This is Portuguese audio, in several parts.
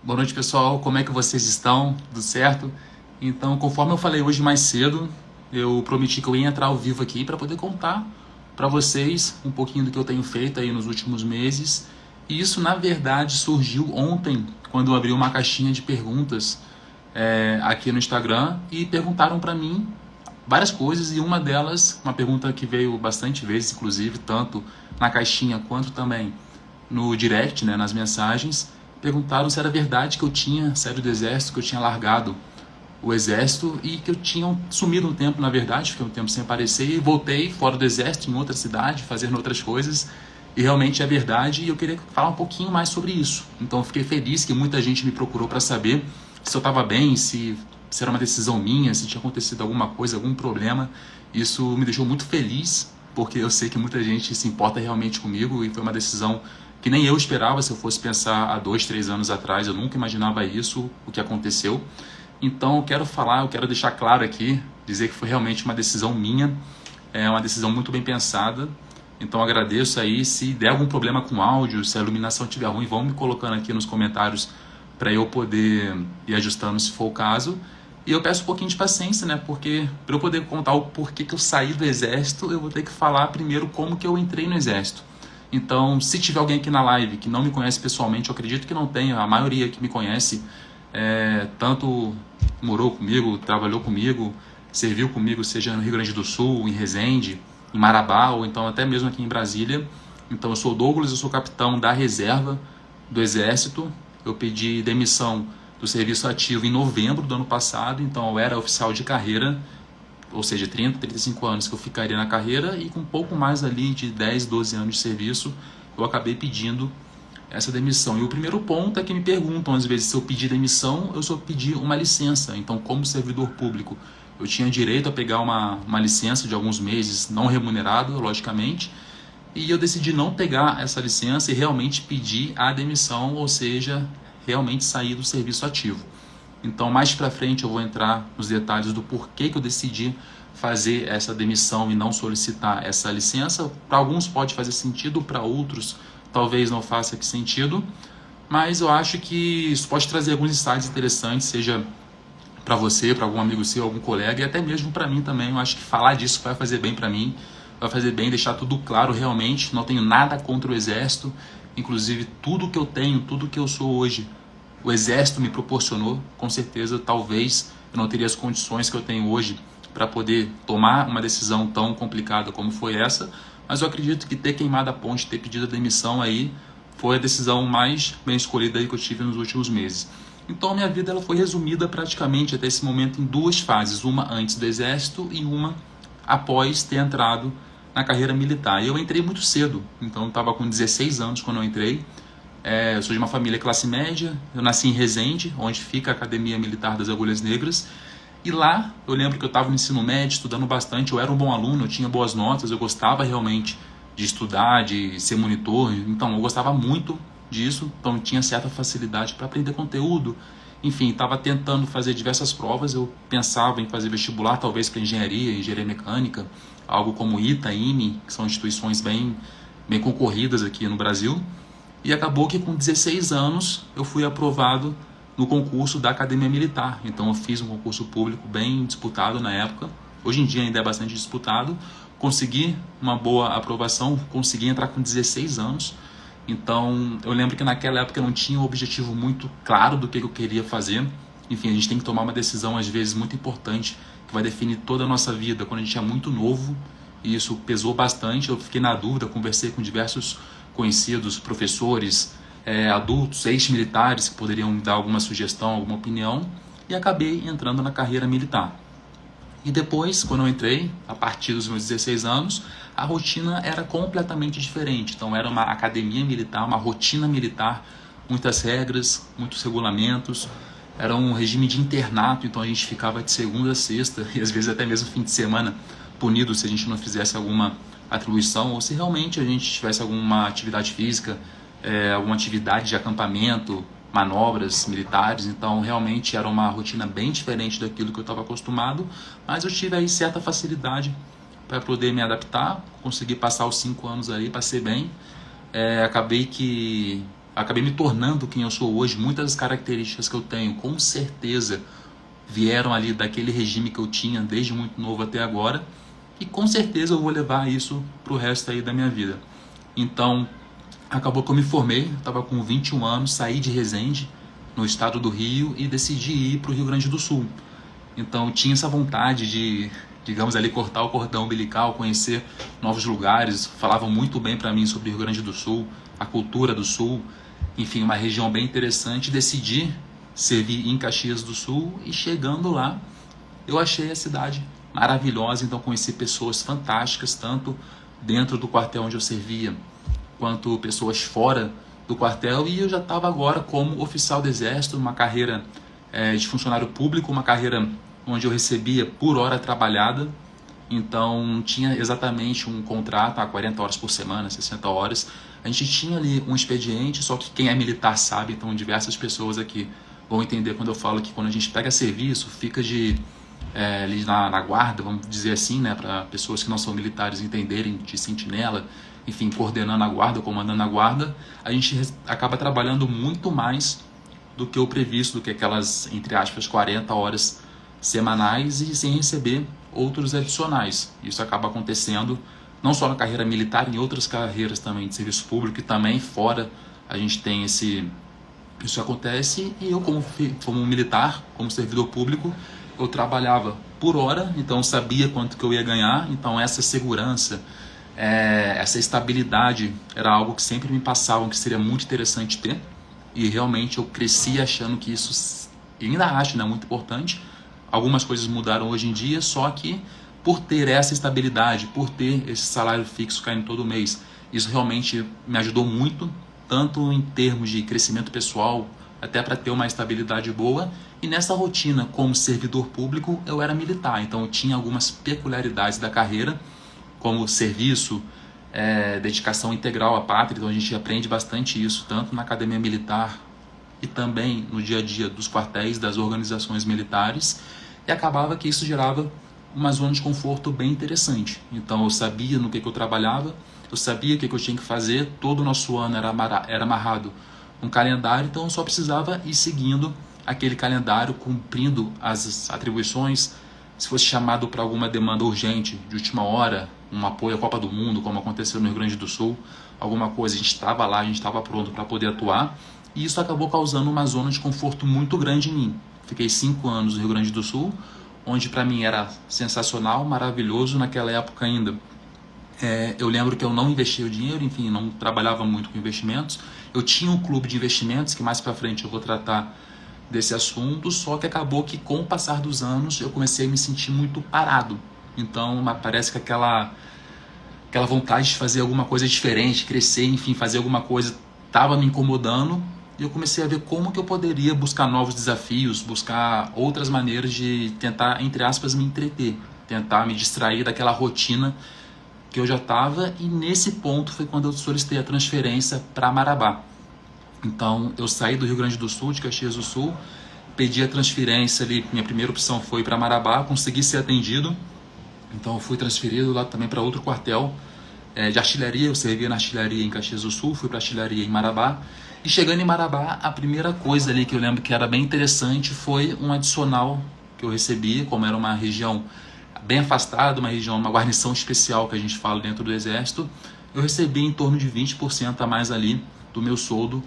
Boa noite, pessoal. Como é que vocês estão? Tudo certo? Então, conforme eu falei hoje mais cedo, eu prometi que eu ia entrar ao vivo aqui para poder contar para vocês um pouquinho do que eu tenho feito aí nos últimos meses. E isso, na verdade, surgiu ontem, quando eu abri uma caixinha de perguntas aqui no Instagram e perguntaram para mim várias coisas, e uma delas, uma pergunta que veio bastante vezes, inclusive, tanto na caixinha quanto também no direct, né, nas mensagens, perguntaram se era verdade que eu tinha saído do exército, que eu tinha largado o exército e que eu tinha sumido um tempo, na verdade, fiquei um tempo sem aparecer e voltei fora do exército, em outra cidade, fazendo outras coisas, e realmente é verdade, e eu queria falar um pouquinho mais sobre isso. Então eu fiquei feliz que muita gente me procurou para saber se eu estava bem, se era uma decisão minha, se tinha acontecido alguma coisa, algum problema. Isso me deixou muito feliz, porque eu sei que muita gente se importa realmente comigo e foi uma decisão que nem eu esperava. Se eu fosse pensar há 2, 3 anos atrás, eu nunca imaginava isso, o que aconteceu. Então eu quero falar, eu quero deixar claro aqui, dizer que foi realmente uma decisão minha, é uma decisão muito bem pensada. Então agradeço aí. Se der algum problema com áudio, se a iluminação estiver ruim, vão me colocando aqui nos comentários para eu poder ir ajustando se for o caso. E eu peço um pouquinho de paciência, né? Porque para eu poder contar o porquê que eu saí do exército, eu vou ter que falar primeiro como que eu entrei no exército. Então, se tiver alguém aqui na live que não me conhece pessoalmente, eu acredito que não tenha, a maioria que me conhece, tanto morou comigo, trabalhou comigo, serviu comigo, seja no Rio Grande do Sul, em Resende, em Marabá, ou então até mesmo aqui em Brasília. Então, eu sou o Douglas, eu sou capitão da reserva do Exército. Eu pedi demissão do serviço ativo em novembro do ano passado, então eu era oficial de carreira, ou seja, 30, 35 anos que eu ficaria na carreira, e com um pouco mais ali de 10, 12 anos de serviço, eu acabei pedindo essa demissão. E o primeiro ponto é que me perguntam às vezes se eu pedir demissão, eu só pedi uma licença. Então, como servidor público, eu tinha direito a pegar uma licença de alguns meses, não remunerado, logicamente, e eu decidi não pegar essa licença e realmente pedir a demissão, ou seja, realmente sair do serviço ativo. Então, mais para frente eu vou entrar nos detalhes do porquê que eu decidi fazer essa demissão e não solicitar essa licença. Para alguns pode fazer sentido, para outros talvez não faça sentido, mas eu acho que isso pode trazer alguns insights interessantes, seja para você, para algum amigo seu, algum colega, e até mesmo para mim também. Eu acho que falar disso vai fazer bem para mim, vai fazer bem, deixar tudo claro realmente. Não tenho nada contra o exército, inclusive tudo que eu tenho, tudo que eu sou hoje, o exército me proporcionou. Com certeza, talvez eu não teria as condições que eu tenho hoje para poder tomar uma decisão tão complicada como foi essa, mas eu acredito que ter queimado a ponte, ter pedido a demissão aí, foi a decisão mais bem escolhida aí que eu tive nos últimos meses. Então a minha vida ela foi resumida praticamente até esse momento em duas fases, uma antes do exército e uma após ter entrado na carreira militar. E eu entrei muito cedo, então eu estava com 16 anos quando eu entrei. Eu sou de uma família classe média, eu nasci em Resende, onde fica a Academia Militar das Agulhas Negras, e lá eu lembro que eu estava no ensino médio, estudando bastante, eu era um bom aluno, eu tinha boas notas, eu gostava realmente de estudar, de ser monitor, então eu gostava muito disso, então eu tinha certa facilidade para aprender conteúdo. Enfim, estava tentando fazer diversas provas, eu pensava em fazer vestibular, talvez para engenharia mecânica, algo como ITA, IME, que são instituições bem concorridas aqui no Brasil. E acabou que com 16 anos eu fui aprovado no concurso da Academia Militar. Então eu fiz um concurso público bem disputado na época. Hoje em dia ainda é bastante disputado. Consegui uma boa aprovação, consegui entrar com 16 anos. Então eu lembro que naquela época eu não tinha um objetivo muito claro do que eu queria fazer. Enfim, a gente tem que tomar uma decisão às vezes muito importante, que vai definir toda a nossa vida quando a gente é muito novo. E isso pesou bastante, eu fiquei na dúvida, conversei com diversos conhecidos, professores, adultos, ex-militares que poderiam me dar alguma sugestão, alguma opinião, e acabei entrando na carreira militar. E depois, quando eu entrei, a partir dos meus 16 anos, a rotina era completamente diferente. Então era uma academia militar, uma rotina militar, muitas regras, muitos regulamentos, era um regime de internato, então a gente ficava de segunda a sexta, e às vezes até mesmo fim de semana, punido se a gente não fizesse alguma atribuição, ou se realmente a gente tivesse alguma atividade física, alguma atividade de acampamento, manobras militares. Então realmente era uma rotina bem diferente daquilo que eu estava acostumado, mas eu tive aí certa facilidade para poder me adaptar, consegui passar os 5 anos aí, passei bem. Acabei que acabei me tornando quem eu sou hoje. Muitas das características que eu tenho, com certeza, vieram ali daquele regime que eu tinha desde muito novo até agora, e com certeza eu vou levar isso pro resto aí da minha vida. Então, acabou que eu me formei, estava com 21 anos, saí de Resende, no estado do Rio, e decidi ir para o Rio Grande do Sul. Então, eu tinha essa vontade de, digamos ali, cortar o cordão umbilical, conhecer novos lugares. Falavam muito bem para mim sobre o Rio Grande do Sul, a cultura do Sul, enfim, uma região bem interessante. Decidi servir em Caxias do Sul, e chegando lá, eu achei a cidade maravilhosa. Então, conheci pessoas fantásticas, tanto dentro do quartel onde eu servia, quanto pessoas fora do quartel, e eu já estava agora como oficial do Exército, uma carreira de funcionário público, uma carreira onde eu recebia por hora trabalhada. Então, não tinha exatamente um contrato a 40 horas por semana, 60 horas. A gente tinha ali um expediente, só que quem é militar sabe, então diversas pessoas aqui vão entender quando eu falo que quando a gente pega serviço, fica ali na guarda, vamos dizer assim, né, para pessoas que não são militares entenderem, de sentinela, enfim, coordenando a guarda, comandando a guarda, a gente acaba trabalhando muito mais do que o previsto, do que aquelas, entre aspas, 40 horas semanais, e sem receber outros adicionais. Isso acaba acontecendo não só na carreira militar, em outras carreiras também de serviço público, e também fora a gente tem isso acontece. E eu, como militar, como servidor público, eu trabalhava por hora, então eu sabia quanto que eu ia ganhar. Então essa segurança, essa estabilidade era algo que sempre me passavam que seria muito interessante ter, e realmente eu cresci achando que isso, e ainda acho, né, muito importante. Algumas coisas mudaram hoje em dia, só que por ter essa estabilidade, por ter esse salário fixo caindo todo mês, isso realmente me ajudou muito, tanto em termos de crescimento pessoal, até para ter uma estabilidade boa. E nessa rotina como servidor público, eu era militar, então eu tinha algumas peculiaridades da carreira, como serviço, dedicação integral à pátria. Então a gente aprende bastante isso, tanto na academia militar e também no dia a dia dos quartéis, das organizações militares, e acabava que isso gerava uma zona de conforto bem interessante. Então eu sabia no que eu trabalhava, eu sabia o que eu tinha que fazer, todo o nosso ano era amarrado um calendário, então eu só precisava ir seguindo aquele calendário, cumprindo as atribuições. Se fosse chamado para alguma demanda urgente, de última hora, um apoio à Copa do Mundo, como aconteceu no Rio Grande do Sul, alguma coisa, a gente estava lá, a gente estava pronto para poder atuar, e isso acabou causando uma zona de conforto muito grande em mim. Fiquei 5 anos no Rio Grande do Sul, onde para mim era sensacional, maravilhoso. Naquela época ainda, eu lembro que eu não investia o dinheiro, enfim, não trabalhava muito com investimentos. Eu tinha um clube de investimentos, que mais para frente eu vou tratar desse assunto, só que acabou que com o passar dos anos eu comecei a me sentir muito parado. Então parece que aquela vontade de fazer alguma coisa diferente, crescer, enfim, fazer alguma coisa, estava me incomodando. E eu comecei a ver como que eu poderia buscar novos desafios, buscar outras maneiras de tentar, entre aspas, me entreter, tentar me distrair daquela rotina que eu já estava. E nesse ponto foi quando eu solicitei a transferência para Marabá. Então eu saí do Rio Grande do Sul, de Caxias do Sul, pedi a transferência ali. Minha primeira opção foi para Marabá, consegui ser atendido, então eu fui transferido lá também para outro quartel de artilharia. Eu servia na artilharia em Caxias do Sul, fui para a artilharia em Marabá. E chegando em Marabá, a primeira coisa ali que eu lembro que era bem interessante foi um adicional que eu recebi. Como era uma região bem afastada, uma guarnição especial que a gente fala dentro do Exército, eu recebi em torno de 20% a mais ali do meu soldo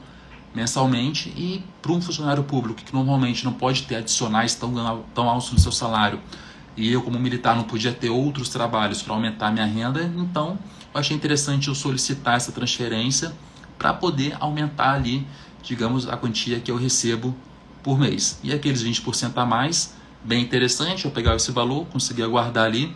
mensalmente. E para um funcionário público que normalmente não pode ter adicionais tão altos no seu salário, e eu como militar não podia ter outros trabalhos para aumentar a minha renda, então eu achei interessante eu solicitar essa transferência para poder aumentar ali, digamos, a quantia que eu recebo por mês. E aqueles 20% a mais, bem interessante, eu pegava esse valor, conseguia guardar ali,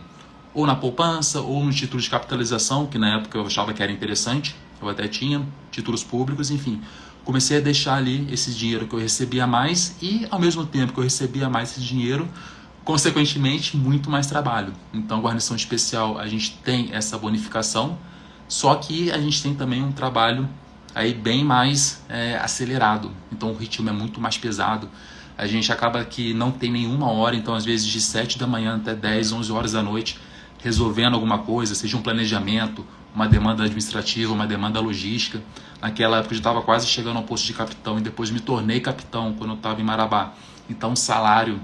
ou na poupança, ou no título de capitalização, que na época eu achava que era interessante, eu até tinha títulos públicos, enfim. Comecei a deixar ali esse dinheiro que eu recebia mais, e ao mesmo tempo que eu recebia mais esse dinheiro, consequentemente, muito mais trabalho. Então, guarnição especial, a gente tem essa bonificação, só que a gente tem também um trabalho aí bem mais acelerado. Então, o ritmo é muito mais pesado. A gente acaba que não tem nenhuma hora, então às vezes de 7 da manhã até 10, 11 horas da noite, resolvendo alguma coisa, seja um planejamento, uma demanda administrativa, uma demanda logística. Naquela época eu estava quase chegando ao posto de capitão e depois me tornei capitão quando eu estava em Marabá. Então o salário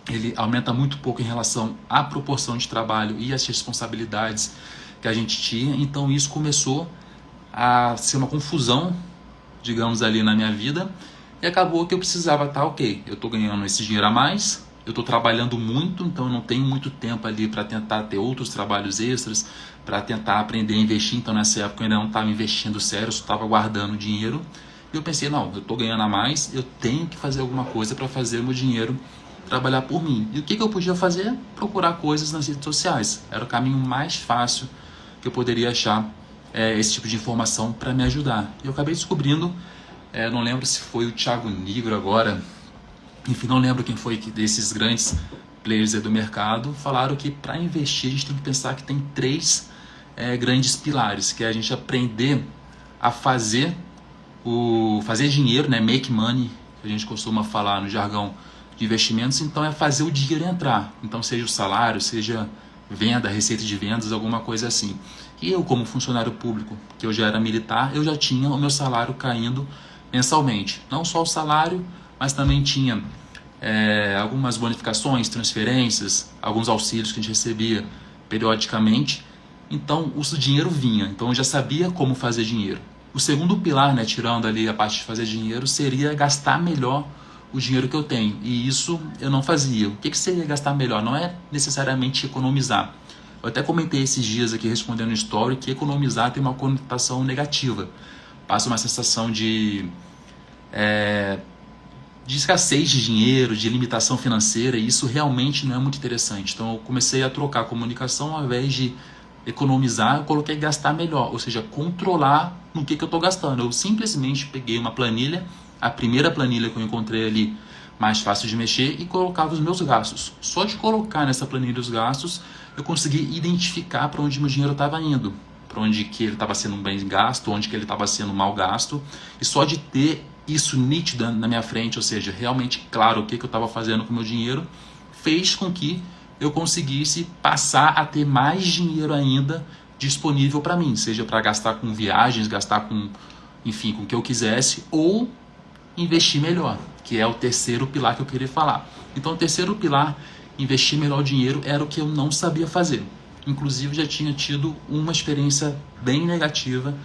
ele aumenta muito pouco em relação à proporção de trabalho e às responsabilidades que a gente tinha. Então isso começou a ser uma confusão, digamos, ali na minha vida, e acabou que eu precisava estar, ok, eu estou ganhando esse dinheiro a mais, eu estou trabalhando muito, então eu não tenho muito tempo ali para tentar ter outros trabalhos extras, para tentar aprender a investir. Então nessa época eu ainda não estava investindo sério, eu só estava guardando dinheiro. E eu pensei, não, eu estou ganhando a mais, eu tenho que fazer alguma coisa para fazer o meu dinheiro trabalhar por mim. E o que eu podia fazer? Procurar coisas nas redes sociais. Era o caminho mais fácil que eu poderia achar esse tipo de informação para me ajudar. E eu acabei descobrindo, não lembro se foi o Thiago Nigro agora, enfim, não lembro quem foi que desses grandes players do mercado, falaram que para investir a gente tem que pensar que tem 3 grandes pilares, que é a gente aprender a fazer dinheiro, né? Make money, que a gente costuma falar no jargão de investimentos. Então é fazer o dinheiro entrar, então seja o salário, seja venda, receita de vendas, alguma coisa assim. E eu, como funcionário público, que eu já era militar, eu já tinha o meu salário caindo mensalmente. Não só o salário, mas também tinha algumas bonificações, transferências, alguns auxílios que a gente recebia periodicamente. Então o dinheiro vinha, então eu já sabia como fazer dinheiro. O segundo pilar, né, tirando ali a parte de fazer dinheiro, seria gastar melhor o dinheiro que eu tenho. E isso eu não fazia. O que seria gastar melhor? Não é necessariamente economizar. Eu até comentei esses dias aqui respondendo no story que economizar tem uma conotação negativa. Passa uma sensação de escassez de dinheiro, de limitação financeira, e isso realmente não é muito interessante. Então eu comecei a trocar a comunicação, ao invés de economizar, eu coloquei gastar melhor, ou seja, controlar no que eu estou gastando. Eu simplesmente peguei uma planilha, a primeira planilha que eu encontrei ali, mais fácil de mexer, e colocava os meus gastos. Só de colocar nessa planilha os gastos, eu consegui identificar para onde meu dinheiro estava indo, para onde que ele estava sendo bem gasto, onde que ele estava sendo mal gasto, e só de ter isso nítido na minha frente, ou seja, realmente claro o que eu estava fazendo com o meu dinheiro, fez com que eu conseguisse passar a ter mais dinheiro ainda disponível para mim, seja para gastar com viagens, gastar com, enfim, com o que eu quisesse, ou investir melhor, que é o terceiro pilar que eu queria falar. Então o terceiro pilar, investir melhor o dinheiro, era o que eu não sabia fazer. Inclusive já tinha tido uma experiência bem negativa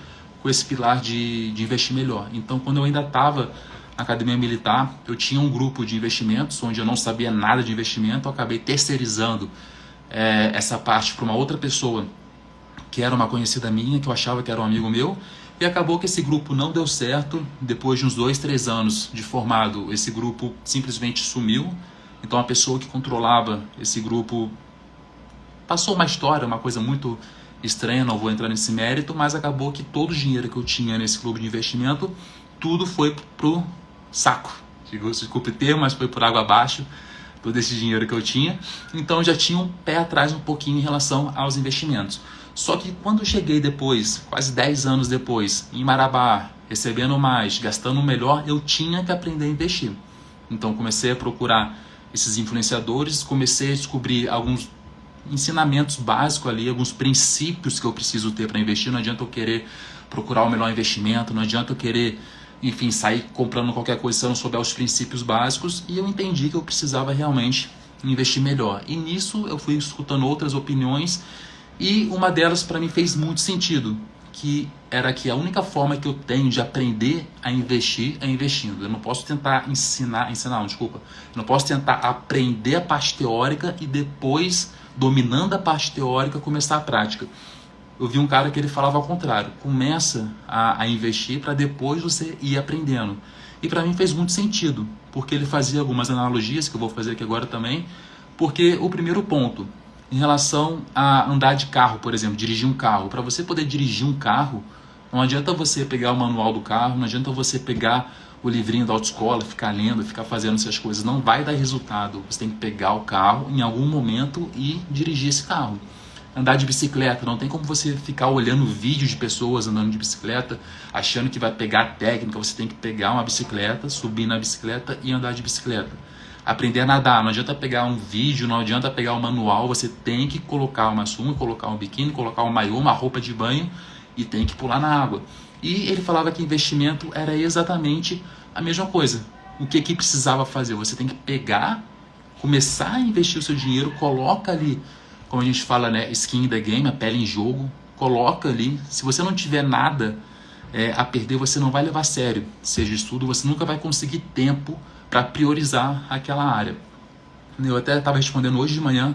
com esse pilar de investir melhor. Então quando eu ainda estava na academia militar, eu tinha um grupo de investimentos onde eu não sabia nada de investimento, eu acabei terceirizando essa parte para uma outra pessoa que era uma conhecida minha, que eu achava que era um amigo meu, e acabou que esse grupo não deu certo. Depois de uns 2, 3 anos de formado, esse grupo simplesmente sumiu. Então a pessoa que controlava esse grupo passou uma história, uma coisa muito estranha, não vou entrar nesse mérito, mas acabou que todo o dinheiro que eu tinha nesse clube de investimento, tudo foi pro saco. Desculpe o termo, mas foi por água abaixo todo esse dinheiro que eu tinha. Então eu já tinha um pé atrás um pouquinho em relação aos investimentos. Só que quando eu cheguei depois, quase 10 anos depois, em Marabá, recebendo mais, gastando melhor, eu tinha que aprender a investir. Então comecei a procurar esses influenciadores, comecei a descobrir alguns ensinamentos básicos ali, alguns princípios que eu preciso ter para investir. Não adianta eu querer procurar o melhor investimento, não adianta eu querer, enfim, sair comprando qualquer coisa se eu não souber os princípios básicos. E eu entendi que eu precisava realmente investir melhor. E nisso eu fui escutando outras opiniões, e uma delas para mim fez muito sentido, que era que a única forma que eu tenho de aprender a investir é investindo. Eu não posso tentar eu não posso tentar aprender a parte teórica e depois, dominando a parte teórica, começar a prática. Eu vi um cara que ele falava ao contrário, começa a investir para depois você ir aprendendo. E para mim fez muito sentido, porque ele fazia algumas analogias, que eu vou fazer aqui agora também, porque o primeiro ponto, em relação a andar de carro, por exemplo, dirigir um carro. Para você poder dirigir um carro, não adianta você pegar o manual do carro, não adianta você pegar o livrinho da autoescola, ficar lendo, ficar fazendo essas coisas. Não vai dar resultado. Você tem que pegar o carro em algum momento e dirigir esse carro. Andar de bicicleta, não tem como você ficar olhando vídeos de pessoas andando de bicicleta, achando que vai pegar a técnica. Você tem que pegar uma bicicleta, subir na bicicleta e andar de bicicleta. aprender a nadar. Não adianta pegar um vídeo, não adianta pegar um manual, você tem que colocar uma sunga, colocar um biquíni, colocar um maiô, uma roupa de banho e tem que pular na água. E ele falava que investimento era exatamente a mesma coisa. O que precisava fazer? Você tem que pegar, começar a investir o seu dinheiro, coloca ali, como a gente fala, né, skin in the game, a pele em jogo, coloca ali. Se você não tiver nada a perder, você não vai levar a sério. Seja estudo, você nunca vai conseguir tempo para priorizar aquela área. Eu até estava respondendo hoje de manhã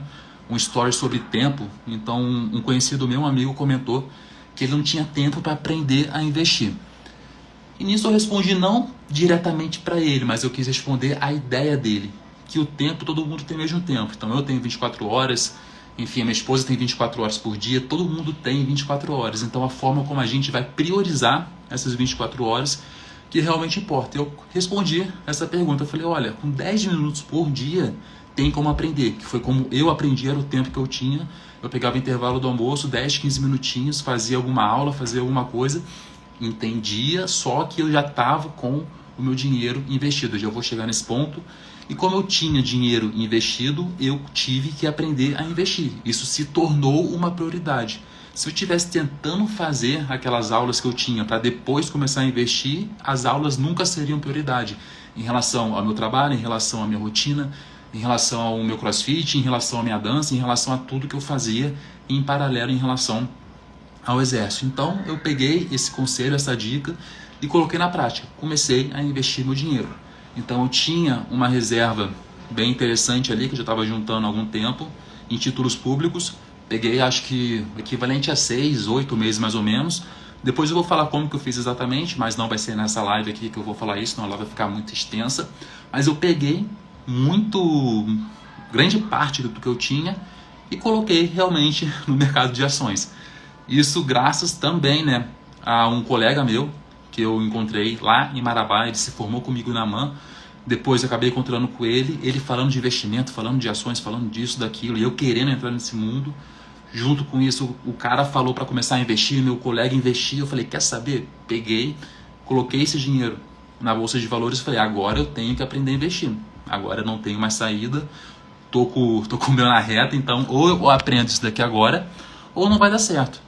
um story sobre tempo, então um conhecido meu, um amigo, comentou que ele não tinha tempo para aprender a investir. E nisso eu respondi não diretamente para ele, mas eu quis responder a ideia dele, que o tempo, todo mundo tem o mesmo tempo. Então eu tenho 24 horas, enfim, a minha esposa tem 24 horas por dia, todo mundo tem 24 horas. Então a forma como a gente vai priorizar essas 24 horas que realmente importa. Eu respondi essa pergunta, eu falei, olha, com 10 minutos por dia tem como aprender, que foi como eu aprendi, era o tempo que eu tinha. Eu pegava o intervalo do almoço, 10, 15 minutinhos, fazia alguma aula, fazia alguma coisa, entendia, só que eu já estava com o meu dinheiro investido. Eu já vou chegar nesse ponto. E como eu tinha dinheiro investido, eu tive que aprender a investir. Isso se tornou uma prioridade. Se eu estivesse tentando fazer aquelas aulas que eu tinha para depois começar a investir, as aulas nunca seriam prioridade em relação ao meu trabalho, em relação à minha rotina, em relação ao meu crossfit, em relação à minha dança, em relação a tudo que eu fazia em paralelo em relação ao exército. Então eu peguei esse conselho, essa dica e coloquei na prática. Comecei a investir meu dinheiro. Então eu tinha uma reserva bem interessante ali, que eu já estava juntando há algum tempo, em títulos públicos. Peguei, acho que equivalente a 6, 8 meses mais ou menos. Depois eu vou falar como que eu fiz exatamente, mas não vai ser nessa live aqui que eu vou falar isso, senão ela vai ficar muito extensa. Mas eu peguei grande parte do que eu tinha e coloquei realmente no mercado de ações. Isso graças também, né, a um colega meu que eu encontrei lá em Marabá. Ele se formou comigo na MAN. Depois eu acabei encontrando com ele falando de investimento, falando de ações, falando disso, daquilo, e eu querendo entrar nesse mundo. Junto com isso, o cara falou para começar a investir, meu colega investiu. Eu falei, quer saber? Peguei, coloquei esse dinheiro na bolsa de valores e falei, agora eu tenho que aprender a investir. Agora eu não tenho mais saída, tô com o meu na reta, então ou eu aprendo isso daqui agora, ou não vai dar certo.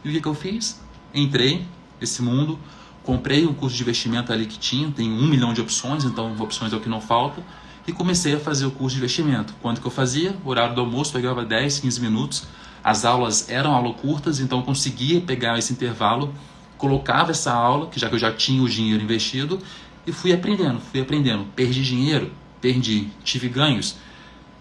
E o que eu fiz? Entrei nesse mundo, comprei um curso de investimento ali que tinha, tem 1 milhão de opções, então opções é o que não falta, e comecei a fazer o curso de investimento. Quanto que eu fazia? O horário do almoço, pegava 10, 15 minutos, as aulas eram aulas curtas, então eu conseguia pegar esse intervalo, colocava essa aula, que já que eu já tinha o dinheiro investido, e fui aprendendo. Perdi dinheiro? Perdi. Tive ganhos?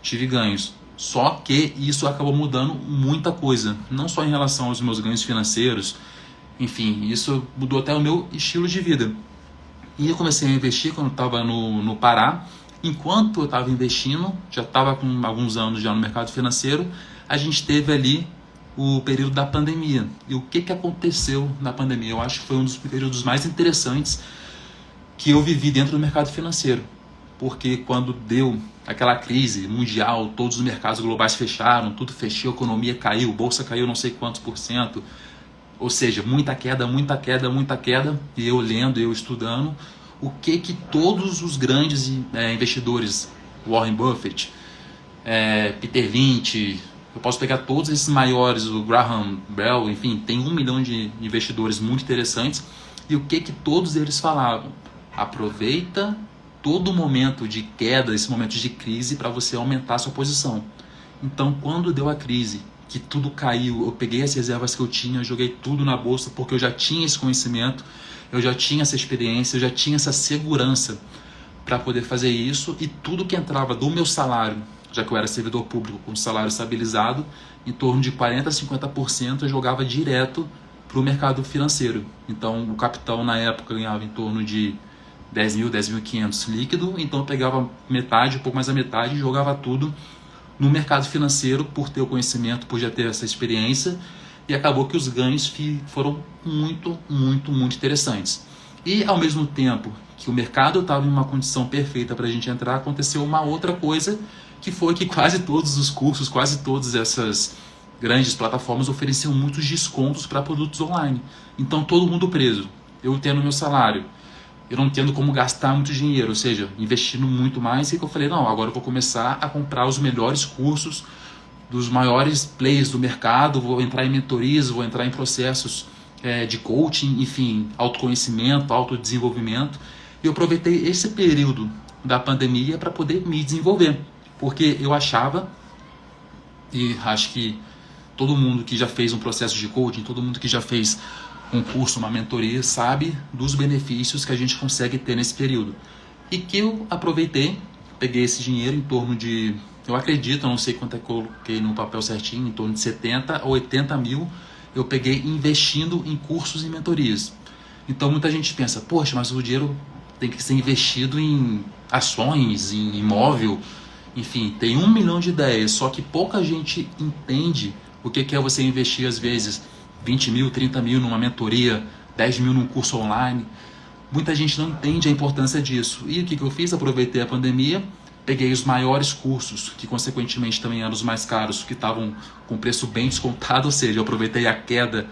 Tive ganhos. Só que isso acabou mudando muita coisa, não só em relação aos meus ganhos financeiros, enfim, isso mudou até o meu estilo de vida. E eu comecei a investir quando eu estava no Pará. Enquanto eu estava investindo, já estava com alguns anos já no mercado financeiro, a gente teve ali o período da pandemia. E o que aconteceu na pandemia? Eu acho que foi um dos períodos mais interessantes que eu vivi dentro do mercado financeiro. Porque quando deu aquela crise mundial, todos os mercados globais fecharam, tudo fechou, a economia caiu, bolsa caiu não sei quantos %. Ou seja, muita queda, e eu lendo, eu estudando, o que todos os grandes investidores, Warren Buffett, Peter Lynch, eu posso pegar todos esses maiores, o Graham Bell, enfim, tem 1 milhão de investidores muito interessantes, e o que todos eles falavam? Aproveita todo momento de queda, esse momento de crise, para você aumentar a sua posição. Então, quando deu a crise, que tudo caiu, eu peguei as reservas que eu tinha, joguei tudo na bolsa, porque eu já tinha esse conhecimento, eu já tinha essa experiência, eu já tinha essa segurança para poder fazer isso, e tudo que entrava do meu salário, já que eu era servidor público com salário estabilizado, em torno de 40% a 50% eu jogava direto para o mercado financeiro. Então o capital na época ganhava em torno de 10 mil, 10.500 líquido, então eu pegava metade, um pouco mais da metade, e jogava tudo no mercado financeiro por ter o conhecimento, por já ter essa experiência, e acabou que os ganhos foram muito interessantes. E ao mesmo tempo que o mercado estava em uma condição perfeita para a gente entrar, aconteceu uma outra coisa, que foi que quase todos os cursos, quase todas essas grandes plataformas ofereciam muitos descontos para produtos online. Então todo mundo preso, eu tendo meu salário, eu não tendo como gastar muito dinheiro, ou seja, investindo muito mais, e que eu falei, não, agora eu vou começar a comprar os melhores cursos dos maiores players do mercado, vou entrar em mentorias, vou entrar em processos de coaching, enfim, autoconhecimento, autodesenvolvimento. E eu aproveitei esse período da pandemia para poder me desenvolver, porque eu achava, e acho que todo mundo que já fez um processo de coaching, todo mundo que já fez um curso, uma mentoria, sabe dos benefícios que a gente consegue ter nesse período. E que eu aproveitei, peguei esse dinheiro em torno de, eu acredito, eu não sei quanto é que eu coloquei no papel certinho, em torno de 70 ou 80 mil, eu peguei investindo em cursos e mentorias. Então muita gente pensa, poxa, mas o dinheiro tem que ser investido em ações, em imóvel, enfim, tem 1 milhão de ideias, só que pouca gente entende o que é você investir às vezes 20 mil, 30 mil numa mentoria, 10 mil num curso online. Muita gente não entende a importância disso. E o que eu fiz? Aproveitei a pandemia, peguei os maiores cursos, que consequentemente também eram os mais caros, que estavam com preço bem descontado, ou seja, eu aproveitei a queda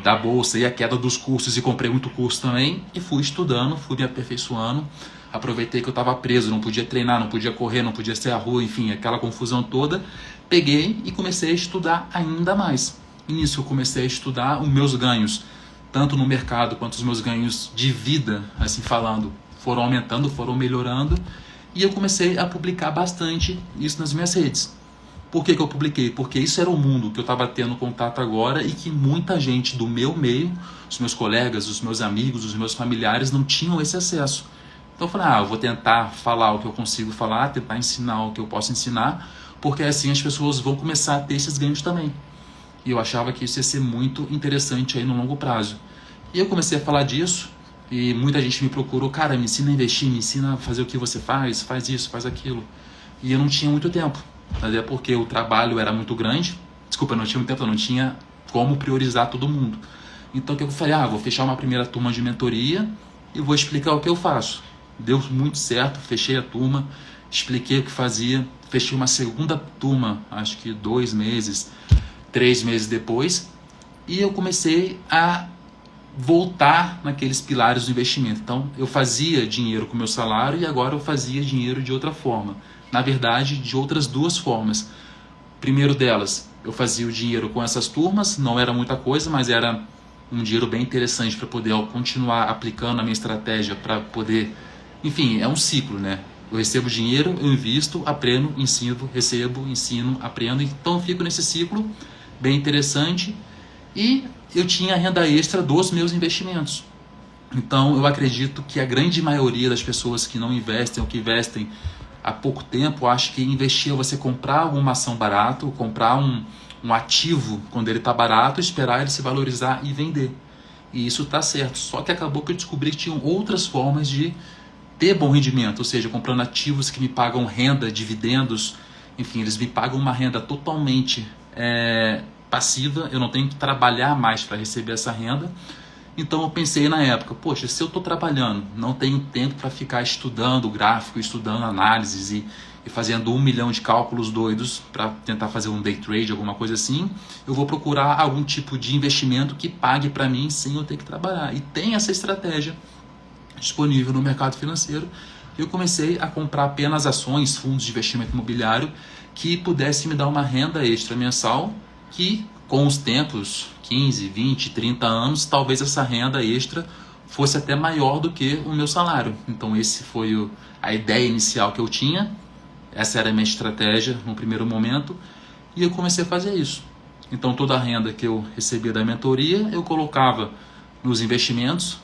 da bolsa e a queda dos cursos e comprei muito curso também, e fui estudando, fui me aperfeiçoando. Aproveitei que eu estava preso, não podia treinar, não podia correr, não podia sair à rua, enfim, aquela confusão toda. Peguei e comecei a estudar ainda mais. E nisso eu comecei a estudar os meus ganhos, tanto no mercado quanto os meus ganhos de vida, assim falando, foram aumentando, foram melhorando. E eu comecei a publicar bastante isso nas minhas redes. Por que eu publiquei? Porque isso era o mundo que eu estava tendo contato agora e que muita gente do meu meio, os meus colegas, os meus amigos, os meus familiares não tinham esse acesso. Então eu falei, eu vou tentar falar o que eu consigo falar, tentar ensinar o que eu posso ensinar, porque assim as pessoas vão começar a ter esses ganhos também. E eu achava que isso ia ser muito interessante aí no longo prazo. E eu comecei a falar disso, e muita gente me procurou, cara, me ensina a investir, me ensina a fazer o que você faz isso, faz aquilo. E eu não tinha muito tempo, até porque o trabalho era muito grande. Desculpa, eu não tinha muito tempo, eu não tinha como priorizar todo mundo. Então o que eu falei? Vou fechar uma primeira turma de mentoria e vou explicar o que eu faço. Deu muito certo, fechei a turma, expliquei o que fazia, fechei uma segunda turma, acho que 2 meses, 3 meses depois, e eu comecei a voltar naqueles pilares do investimento. Então, eu fazia dinheiro com o meu salário e agora eu fazia dinheiro de outra forma. Na verdade, de outras 2 formas. Primeiro delas, eu fazia o dinheiro com essas turmas, não era muita coisa, mas era um dinheiro bem interessante para poder continuar aplicando a minha estratégia, para poder... Enfim, é um ciclo, né? Eu recebo dinheiro, eu invisto, aprendo, ensino, recebo, ensino, aprendo. Então, eu fico nesse ciclo bem interessante, e eu tinha a renda extra dos meus investimentos. Então eu acredito que a grande maioria das pessoas que não investem ou que investem há pouco tempo, acho que investir é você comprar uma ação barato, comprar um ativo quando ele está barato, esperar ele se valorizar e vender. E isso está certo, só que acabou que eu descobri que tinham outras formas de ter bom rendimento, ou seja, comprando ativos que me pagam renda, dividendos, enfim, eles me pagam uma renda totalmente passiva, eu não tenho que trabalhar mais para receber essa renda. Então eu pensei na época, poxa, se eu estou trabalhando, não tenho tempo para ficar estudando gráfico, estudando análises e fazendo 1 milhão de cálculos doidos para tentar fazer um day trade, alguma coisa assim, eu vou procurar algum tipo de investimento que pague para mim sem eu ter que trabalhar. E tem essa estratégia disponível no mercado financeiro. Eu comecei a comprar apenas ações, fundos de investimento imobiliário que pudessem me dar uma renda extra mensal, que com os tempos, 15, 20, 30 anos, talvez essa renda extra fosse até maior do que o meu salário. Então esse foi a ideia inicial que eu tinha, essa era a minha estratégia no primeiro momento, e eu comecei a fazer isso. Então toda a renda que eu recebia da mentoria, eu colocava nos investimentos,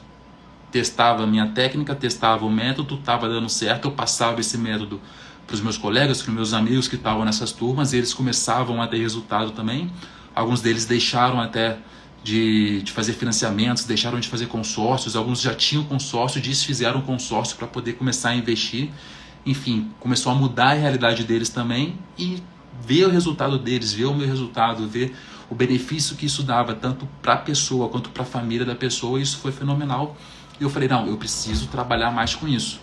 testava a minha técnica, testava o método, estava dando certo, eu passava esse método para os meus colegas, para os meus amigos que estavam nessas turmas, e eles começavam a ter resultado também. Alguns deles deixaram até de fazer financiamentos, deixaram de fazer consórcios, alguns já tinham consórcio, desfizeram consórcio para poder começar a investir. Enfim, começou a mudar a realidade deles também, e ver o resultado deles, ver o meu resultado, ver o benefício que isso dava, tanto para a pessoa quanto para a família da pessoa, isso foi fenomenal. E eu falei, não, eu preciso trabalhar mais com isso.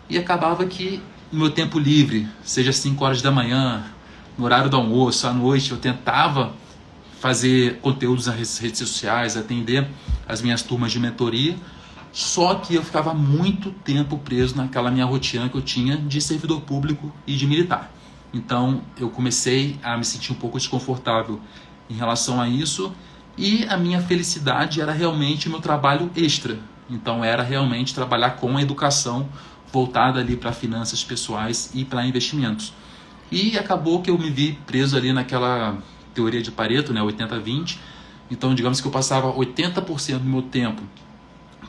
E acabava que no meu tempo livre, seja 5 horas da manhã, no horário do almoço, à noite, eu tentava fazer conteúdos nas redes sociais, atender as minhas turmas de mentoria. Só que eu ficava muito tempo preso naquela minha rotina que eu tinha de servidor público e de militar. Então eu comecei a me sentir um pouco desconfortável em relação a isso, e a minha felicidade era realmente o meu trabalho extra. Então era realmente trabalhar com a educação voltada ali para finanças pessoais e para investimentos. E acabou que eu me vi preso ali naquela teoria de Pareto, né, 80-20. Então digamos que eu passava 80% do meu tempo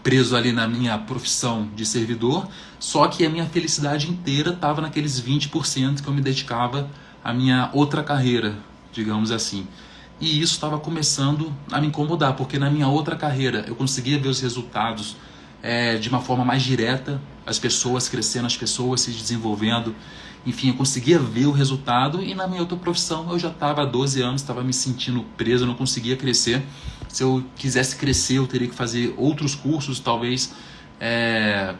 preso ali na minha profissão de servidor, só que a minha felicidade inteira estava naqueles 20% que eu me dedicava à minha outra carreira, digamos assim. E isso estava começando a me incomodar, porque na minha outra carreira eu conseguia ver os resultados de uma forma mais direta, as pessoas crescendo, as pessoas se desenvolvendo, enfim, eu conseguia ver o resultado, e na minha outra profissão eu já estava há 12 anos, estava me sentindo preso, eu não conseguia crescer. Se eu quisesse crescer, eu teria que fazer outros cursos, talvez,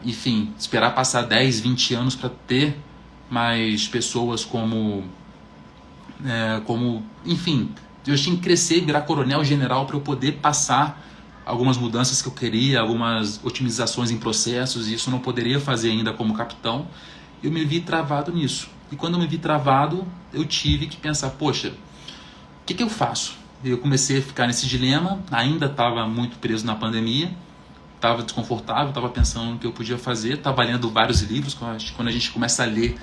enfim, esperar passar 10, 20 anos para ter mais pessoas como, enfim, eu tinha que crescer e virar coronel, general, para eu poder passar algumas mudanças que eu queria, algumas otimizações em processos, e isso eu não poderia fazer ainda como capitão. Eu me vi travado nisso. E quando eu me vi travado, eu tive que pensar, poxa, o que eu faço? Eu comecei a ficar nesse dilema, ainda estava muito preso na pandemia, estava desconfortável, estava pensando no que eu podia fazer, estava lendo vários livros. Quando a gente começa a ler,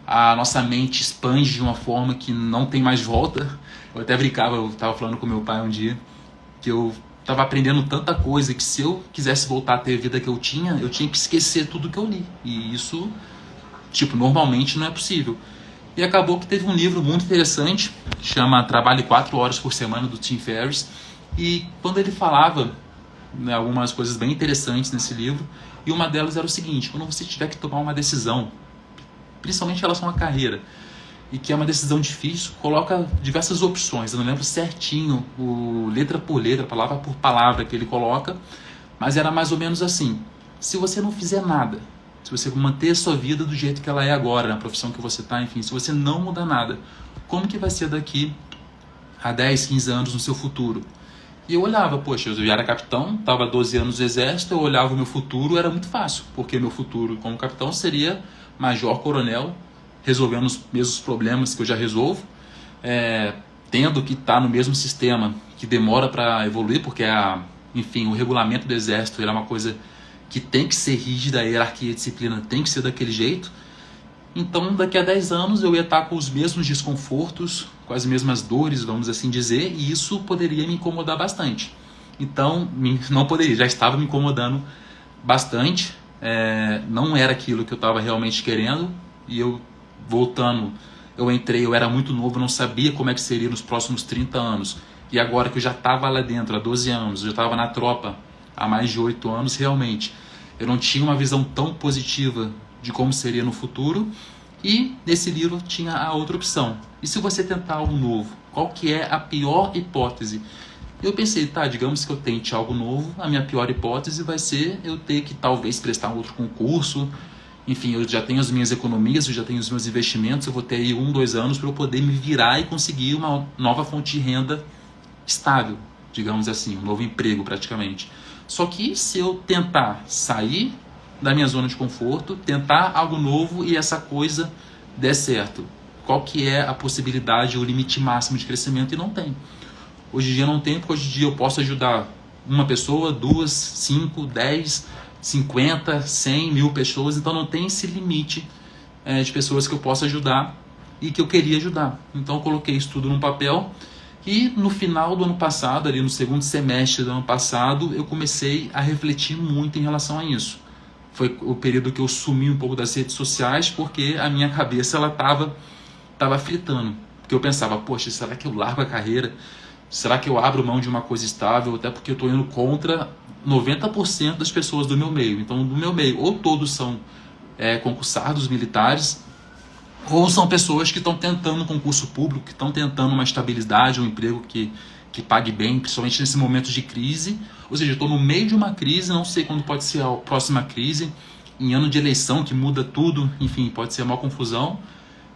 a nossa mente expande de uma forma que não tem mais volta. Eu até brincava, eu estava falando com meu pai um dia, que eu estava aprendendo tanta coisa que se eu quisesse voltar a ter a vida que eu tinha que esquecer tudo que eu li. E isso, normalmente não é possível. E acabou que teve um livro muito interessante, chama Trabalhe 4 Horas por Semana, do Tim Ferriss. E quando ele falava, né, algumas coisas bem interessantes nesse livro, e uma delas era o seguinte: quando você tiver que tomar uma decisão, principalmente em relação à carreira, e que é uma decisão difícil, coloca diversas opções. Eu não lembro certinho, letra por letra, palavra por palavra que ele coloca, mas era mais ou menos assim: se você não fizer nada, se você manter a sua vida do jeito que ela é agora, na profissão que você está, enfim, se você não mudar nada, como que vai ser daqui a 10, 15 anos no seu futuro? E eu olhava, poxa, eu já era capitão, estava 12 anos no exército, eu olhava o meu futuro, era muito fácil, porque meu futuro como capitão seria major, coronel, resolvendo os mesmos problemas que eu já resolvo, tendo que estar no mesmo sistema que demora para evoluir, porque enfim, o regulamento do exército era uma coisa que tem que ser rígida, a hierarquia e a disciplina tem que ser daquele jeito. Então daqui a 10 anos eu ia estar com os mesmos desconfortos, com as mesmas dores, vamos assim dizer, e isso poderia me incomodar bastante. Então, não poderia, já estava me incomodando bastante, não era aquilo que eu estava realmente querendo. E eu, voltando, eu entrei, eu era muito novo, não sabia como é que seria nos próximos 30 anos. E agora que eu já estava lá dentro há 12 anos, eu já estava na tropa há mais de 8 anos, realmente, eu não tinha uma visão tão positiva de como seria no futuro. E nesse livro tinha a outra opção: e se você tentar algo novo, qual que é a pior hipótese? Eu pensei, digamos que eu tente algo novo, a minha pior hipótese vai ser eu ter que talvez prestar um outro concurso. Enfim, eu já tenho as minhas economias, eu já tenho os meus investimentos, eu vou ter aí 1, 2 anos para eu poder me virar e conseguir uma nova fonte de renda estável, digamos assim, um novo emprego praticamente. Só que se eu tentar sair da minha zona de conforto, tentar algo novo e essa coisa der certo, qual que é a possibilidade, o limite máximo de crescimento? E não tem. Hoje em dia não tem, porque hoje em dia eu posso ajudar uma pessoa, 2, 5, 10, 50, 100, 1000 pessoas, então não tem esse limite de pessoas que eu posso ajudar e que eu queria ajudar. Então eu coloquei isso tudo num papel. E no final do ano passado, ali no segundo semestre do ano passado, eu comecei a refletir muito em relação a isso. Foi o período que eu sumi um pouco das redes sociais, porque a minha cabeça ela tava fritando. Porque eu pensava, poxa, será que eu largo a carreira? Será que eu abro mão de uma coisa estável? Até porque eu estou indo contra 90% das pessoas do meu meio. Então, do meu meio, ou todos são concursados militares, ou são pessoas que estão tentando um concurso público, que estão tentando uma estabilidade, um emprego que pague bem, principalmente nesse momento de crise. Ou seja, eu estou no meio de uma crise, não sei quando pode ser a próxima crise, em ano de eleição que muda tudo, enfim, pode ser uma confusão.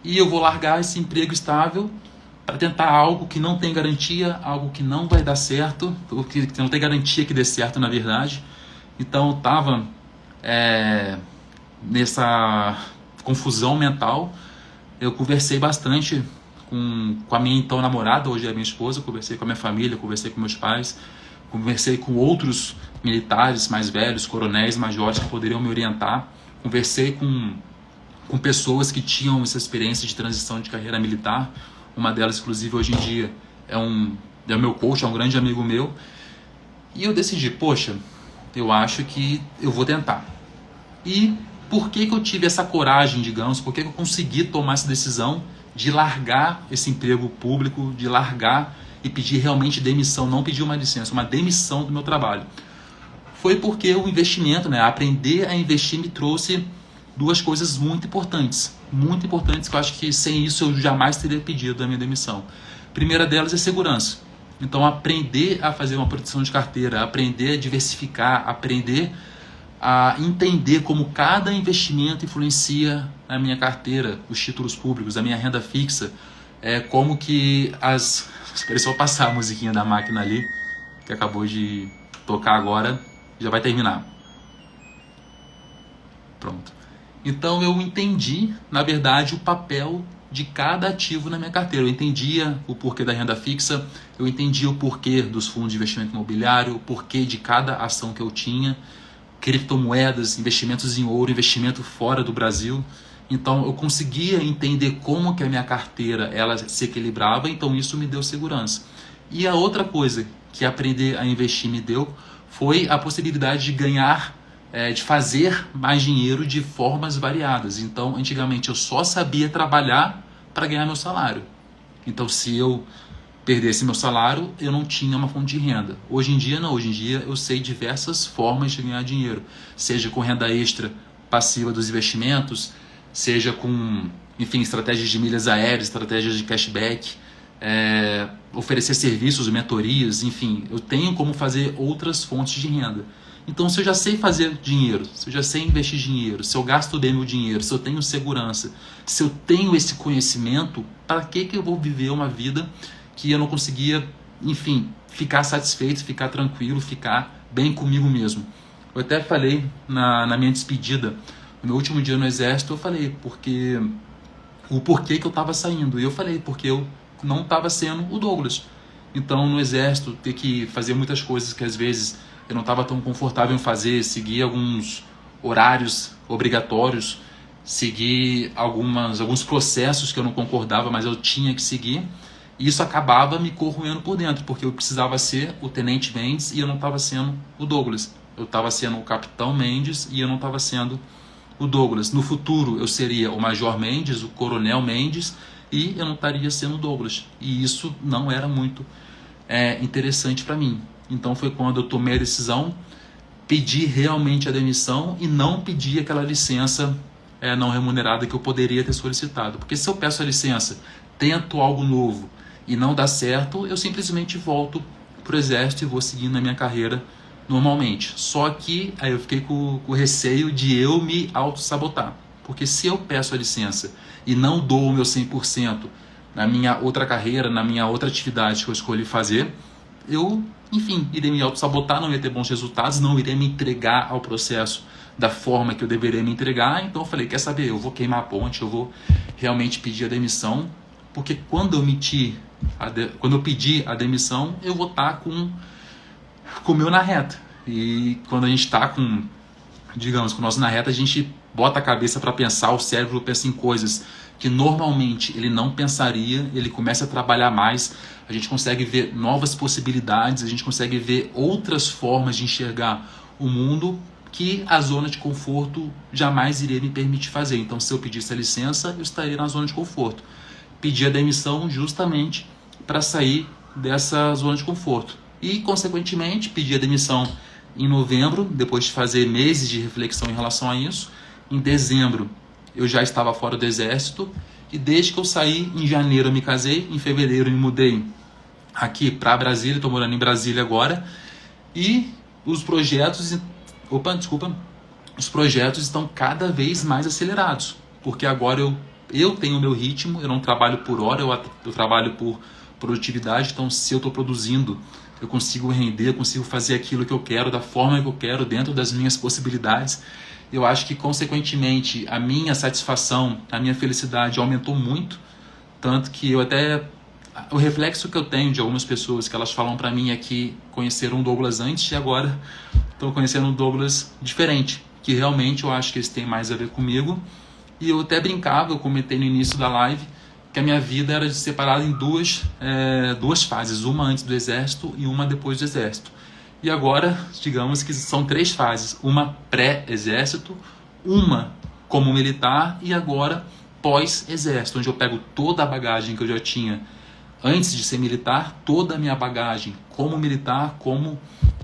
E eu vou largar esse emprego estável para tentar algo que não tem garantia, algo que não vai dar certo, ou que não tem garantia que dê certo, na verdade. Então eu estava nessa confusão mental. Eu conversei bastante com a minha então namorada, hoje é minha esposa, conversei com a minha família, conversei com meus pais, conversei com outros militares mais velhos, coronéis, majores que poderiam me orientar, conversei com pessoas que tinham essa experiência de transição de carreira militar. Uma delas, inclusive, hoje em dia é o meu coach, é um grande amigo meu. E eu decidi, poxa, eu acho que eu vou tentar. E por que eu tive essa coragem, digamos, por que eu consegui tomar essa decisão de largar esse emprego público, de largar e pedir realmente demissão, não pedir uma licença, uma demissão do meu trabalho? Foi porque o investimento, aprender a investir me trouxe duas coisas muito importantes que eu acho que sem isso eu jamais teria pedido a minha demissão. A primeira delas é segurança. Então, aprender a fazer uma proteção de carteira, aprender a diversificar, aprender a entender como cada investimento influencia na minha carteira, os títulos públicos, a minha renda fixa, como que Espera só passar a musiquinha da máquina ali, que acabou de tocar agora, já vai terminar. Pronto. Então eu entendi, na verdade, o papel de cada ativo na minha carteira. Eu entendia o porquê da renda fixa, eu entendia o porquê dos fundos de investimento imobiliário, o porquê de cada ação que eu tinha, criptomoedas, investimentos em ouro, investimento fora do Brasil. Então eu conseguia entender como que a minha carteira ela se equilibrava, então isso me deu segurança. E a outra coisa que aprender a investir me deu foi a possibilidade de ganhar, de fazer mais dinheiro de formas variadas. Então, antigamente eu só sabia trabalhar para ganhar meu salário. Então, se eu perdesse meu salário, eu não tinha uma fonte de renda. Hoje em dia, não. Hoje em dia, eu sei diversas formas de ganhar dinheiro. Seja com renda extra passiva dos investimentos, seja com, enfim, estratégias de milhas aéreas, estratégias de cashback, oferecer serviços, mentorias, enfim. Eu tenho como fazer outras fontes de renda. Então, se eu já sei fazer dinheiro, se eu já sei investir dinheiro, se eu gasto bem meu dinheiro, se eu tenho segurança, se eu tenho esse conhecimento, para que eu vou viver uma vida que eu não conseguia, enfim, ficar satisfeito, ficar tranquilo, ficar bem comigo mesmo? Eu até falei na minha despedida, no meu último dia no Exército, eu falei o porquê que eu estava saindo. E eu falei porque eu não estava sendo o Douglas. Então, no Exército, ter que fazer muitas coisas que às vezes eu não estava tão confortável em fazer, seguir alguns horários obrigatórios, seguir alguns processos que eu não concordava, mas eu tinha que seguir. E isso acabava me corroendo por dentro, porque eu precisava ser o Tenente Mendes e eu não estava sendo o Douglas. Eu estava sendo o Capitão Mendes e eu não estava sendo o Douglas. No futuro eu seria o Major Mendes, o Coronel Mendes, e eu não estaria sendo o Douglas. E isso não era muito interessante para mim. Então foi quando eu tomei a decisão, pedi realmente a demissão e não pedi aquela licença não remunerada que eu poderia ter solicitado. Porque se eu peço a licença, tento algo novo e não dá certo, eu simplesmente volto para o Exército e vou seguindo a minha carreira normalmente. Só que aí eu fiquei com o receio de eu me auto-sabotar. Porque se eu peço a licença e não dou o meu 100% na minha outra carreira, na minha outra atividade que eu escolhi fazer, eu, enfim, iria me auto-sabotar, não ia ter bons resultados, não iria me entregar ao processo da forma que eu deveria me entregar. Então eu falei, quer saber, eu vou queimar a ponte, eu vou realmente pedir a demissão, porque quando eu pedir a demissão, eu vou estar com o meu na reta. E quando a gente está com o nosso na reta, a gente bota a cabeça para pensar, o cérebro pensa em coisas que normalmente ele não pensaria, ele começa a trabalhar mais, a gente consegue ver novas possibilidades, a gente consegue ver outras formas de enxergar o mundo que a zona de conforto jamais iria me permitir fazer. Então, se eu pedisse a licença, eu estaria na zona de conforto. Pedi a demissão justamente para sair dessa zona de conforto. E, consequentemente, pedi a demissão em novembro, depois de fazer meses de reflexão em relação a isso. Em dezembro, eu já estava fora do Exército. E desde que eu saí, em janeiro eu me casei, em fevereiro eu me mudei aqui para Brasília, estou morando em Brasília agora. E os projetos... Os projetos estão cada vez mais acelerados. Porque agora eu tenho o meu ritmo, eu não trabalho por hora, eu trabalho por produtividade. Então, se eu estou produzindo eu consigo render, eu consigo fazer aquilo que eu quero, da forma que eu quero, dentro das minhas possibilidades. Eu acho que, consequentemente, a minha satisfação, a minha felicidade aumentou muito, tanto que eu até... O reflexo que eu tenho de algumas pessoas que elas falam pra mim é que conheceram o Douglas antes e agora estão conhecendo um Douglas diferente, que realmente eu acho que eles têm mais a ver comigo. E eu até brincava, eu comentei no início da live, que a minha vida era separada em duas fases, uma antes do exército e uma depois do exército. E agora, digamos que são 3 fases, uma pré-exército, uma como militar e agora pós-exército, onde eu pego toda a bagagem que eu já tinha antes de ser militar, toda a minha bagagem como militar, como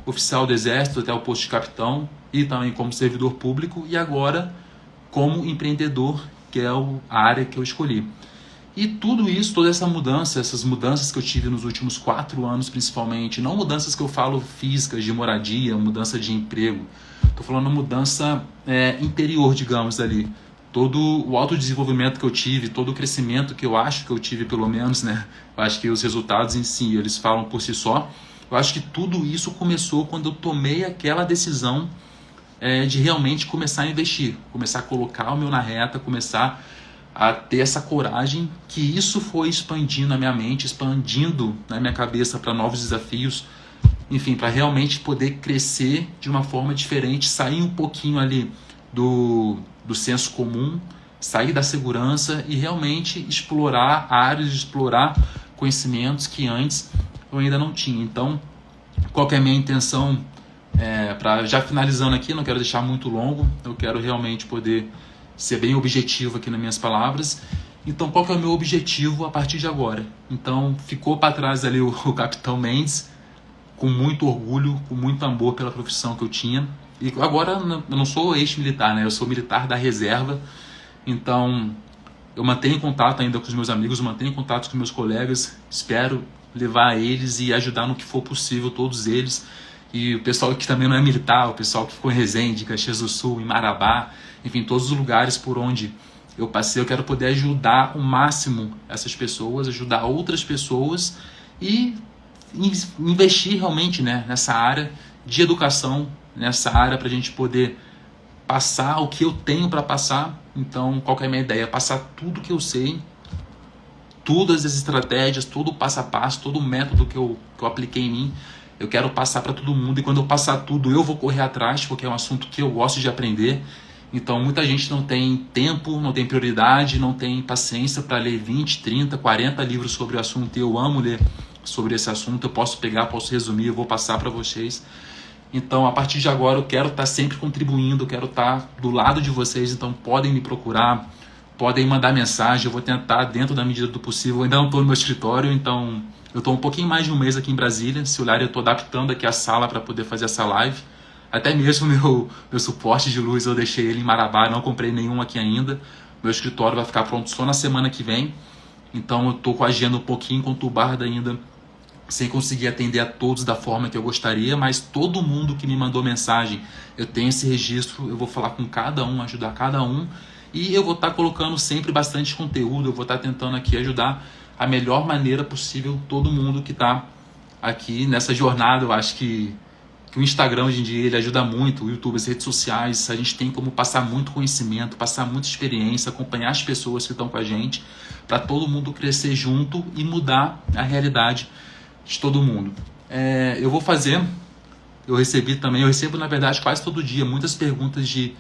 oficial do exército até o posto de capitão e também como servidor público e agora como empreendedor, que é a área que eu escolhi. E tudo isso, toda essa mudança, essas mudanças que eu tive nos últimos 4 anos principalmente, não mudanças que eu falo físicas de moradia, mudança de emprego, estou falando mudança interior, digamos, ali. Todo o autodesenvolvimento que eu tive, todo o crescimento que eu acho que eu tive, pelo menos, né? Eu acho que os resultados em si, eles falam por si só. Eu acho que tudo isso começou quando eu tomei aquela decisão de realmente começar a investir, começar a colocar o meu na reta, começar a ter essa coragem, que isso foi expandindo a minha mente, expandindo na minha cabeça para novos desafios, enfim, para realmente poder crescer de uma forma diferente, sair um pouquinho ali do senso comum, sair da segurança e realmente explorar áreas, explorar conhecimentos que antes eu ainda não tinha. Então, qual que é a minha intenção? Já finalizando aqui, não quero deixar muito longo, eu quero realmente poder ser bem objetivo aqui nas minhas palavras. Então, qual que é o meu objetivo a partir de agora? Então, ficou para trás ali o Capitão Mendes, com muito orgulho, com muito amor pela profissão que eu tinha. E agora eu não sou ex-militar, né? Eu sou militar da reserva. Então, eu mantenho contato ainda com os meus amigos, mantenho contato com meus colegas. Espero levar eles e ajudar no que for possível, todos eles. E o pessoal que também não é militar, o pessoal que ficou em Resende, Caxias do Sul, em Marabá, enfim, todos os lugares por onde eu passei, eu quero poder ajudar ao máximo essas pessoas, ajudar outras pessoas e investir realmente, né, nessa área de educação, nessa área para a gente poder passar o que eu tenho para passar. Então, qual que é a minha ideia? Passar tudo que eu sei, todas as estratégias, todo o passo a passo, todo o método que eu apliquei em mim, eu quero passar para todo mundo. E quando eu passar tudo, eu vou correr atrás, porque é um assunto que eu gosto de aprender. Então, muita gente não tem tempo, não tem prioridade, não tem paciência para ler 20, 30, 40 livros sobre o assunto. E eu amo ler sobre esse assunto. Eu posso pegar, posso resumir, eu vou passar para vocês. Então, a partir de agora, eu quero estar sempre contribuindo, eu quero estar do lado de vocês. Então, podem me procurar, podem mandar mensagem. Eu vou tentar, dentro da medida do possível. Eu ainda não estou no meu escritório, então eu estou um pouquinho mais de um mês aqui em Brasília. Se olhar, eu estou adaptando aqui a sala para poder fazer essa live. Até mesmo meu suporte de luz, eu deixei ele em Marabá, não comprei nenhum aqui ainda. Meu escritório vai ficar pronto só na semana que vem. Então, eu estou com a agenda um pouquinho conturbada ainda, sem conseguir atender a todos da forma que eu gostaria, mas todo mundo que me mandou mensagem, eu tenho esse registro, eu vou falar com cada um, ajudar cada um, e eu vou estar colocando sempre bastante conteúdo, eu vou estar tentando aqui ajudar a melhor maneira possível todo mundo que está aqui nessa jornada. Eu acho que o Instagram hoje em dia ele ajuda muito, o YouTube, as redes sociais, a gente tem como passar muito conhecimento, passar muita experiência, acompanhar as pessoas que estão com a gente, para todo mundo crescer junto e mudar a realidade de todo mundo. Eu recebo na verdade quase todo dia muitas perguntas de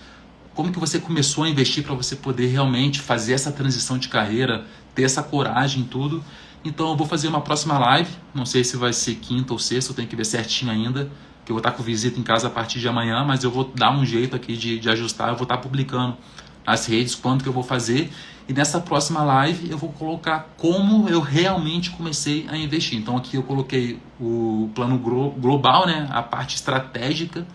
como que você começou a investir para você poder realmente fazer essa transição de carreira, ter essa coragem e tudo. Então eu vou fazer uma próxima live, não sei se vai ser quinta ou sexta, eu tenho que ver certinho ainda, que eu vou estar com visita em casa a partir de amanhã, mas eu vou dar um jeito aqui de ajustar, eu vou estar publicando nas redes quanto que eu vou fazer. E nessa próxima live eu vou colocar como eu realmente comecei a investir. Então aqui eu coloquei o plano global, né, a parte estratégica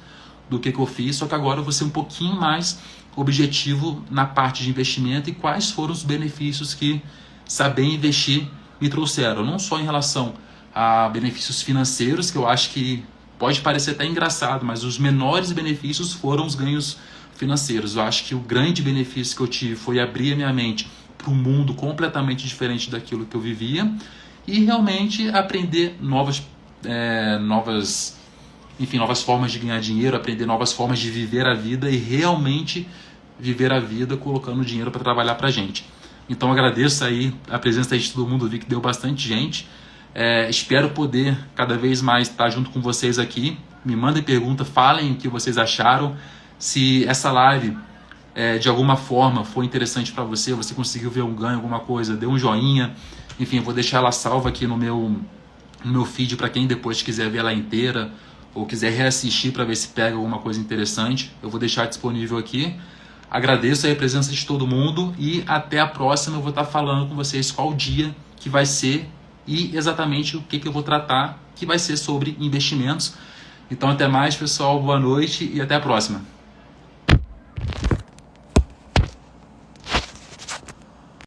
do que eu fiz, só que agora eu vou ser um pouquinho mais objetivo na parte de investimento e quais foram os benefícios que saber investir me trouxeram. Não só em relação a benefícios financeiros, que eu acho que pode parecer até engraçado, mas os menores benefícios foram os ganhos financeiros. Eu acho que o grande benefício que eu tive foi abrir a minha mente para um mundo completamente diferente daquilo que eu vivia e realmente aprender novas novas formas de ganhar dinheiro, aprender novas formas de viver a vida e realmente viver a vida colocando dinheiro para trabalhar para a gente. Então agradeço aí a presença de todo mundo, vi que deu bastante gente. Espero poder cada vez mais estar junto com vocês aqui. Me mandem pergunta, falem o que vocês acharam. Se essa live de alguma forma foi interessante para você, você conseguiu ver um ganho, alguma coisa, dê um joinha. Enfim, eu vou deixar ela salva aqui no meu feed para quem depois quiser ver ela inteira ou quiser reassistir para ver se pega alguma coisa interessante. Eu vou deixar disponível aqui. Agradeço aí a presença de todo mundo e até a próxima. Eu vou estar falando com vocês qual dia que vai ser e exatamente o que eu vou tratar, que vai ser sobre investimentos. Então até mais, pessoal, boa noite e até a próxima.